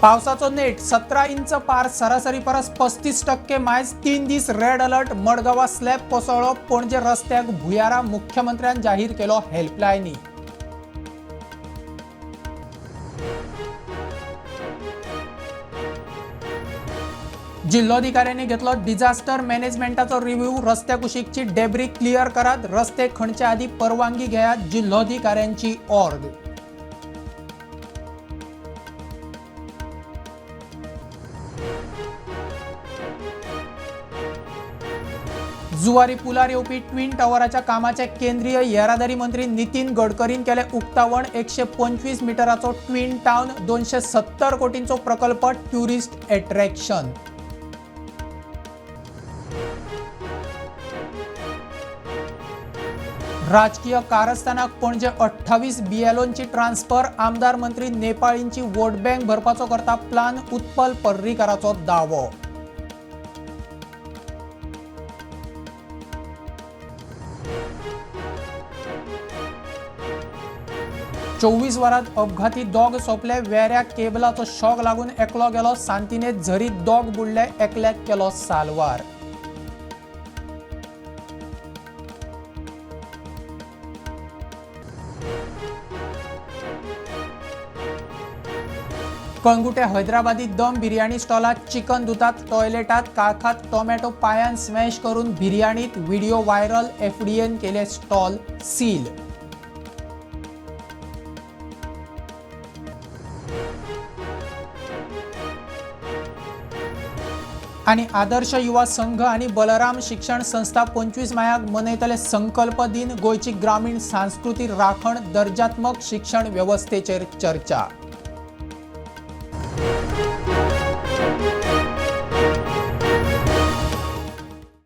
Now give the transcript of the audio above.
पावसाचो net 17 inch पार सरासरी परस 35% मायज 3 दीस रेड अलर्ट मडगांवा स्लॅब कोसळ्ळो पणजे रस्त्याक भुयारा मुख्यमंत्र्यान जाहीर केलो हेल्पलायनी। जिल्लोधिकाऱ्यांनी घेतलो डिझास्टर मॅनेजमेंटाचो रिव्ह्यू। रस्त्या कुशीकची डेब्री क्लियर करात, रस्ते खणच्या आधी परवानगी घेयात, जिल्लोधिकाऱ्यांची ऑर्ग। जुवारी पुलार येवपी ट्विन टावराच्या कामाचे केंद्रीय येरादारी मंत्री नितीन गडकरीन केले उक्तावण। 125 मिटराचो ट्विन टावन, 270 कोटींचो प्रकल्प, ट्युरिस्ट अट्रॅक्शन। राजकीय कारस्थानाक पणजे 28 बीएलओंची ट्रान्सफर। आमदार मंत्री नेपाळींची वोट बँक भरपाचो करता प्लान, उत्पल पर्रीकाराचो दावो। चोवीस वरात अपघाती दोग सोंपले। वेऱ्या केबलाचो शॉक लागून एकलो गेलो। सांतिनेत झरीत दोग बुडले, एकल्याक केलो साल्वार। कळंगुटे हैदराबादी दम बिर्याणी स्टॉलात चिकन दुतात टॉयलेटात काळखात टोमॅटो पायान स्मॅश करून बिर्याणीत व्हिडिओ व्हायरल। एफडीएन केले स्टॉल सील। आणि आदर्श युवा संघ आणि बलराम शिक्षण संस्था 25 मायाक मनयतले संकल्प दिन। गोयची ग्रामीण सांस्कृतिक राखण, दर्जात्मक शिक्षण व्यवस्थेचेर चर्चा।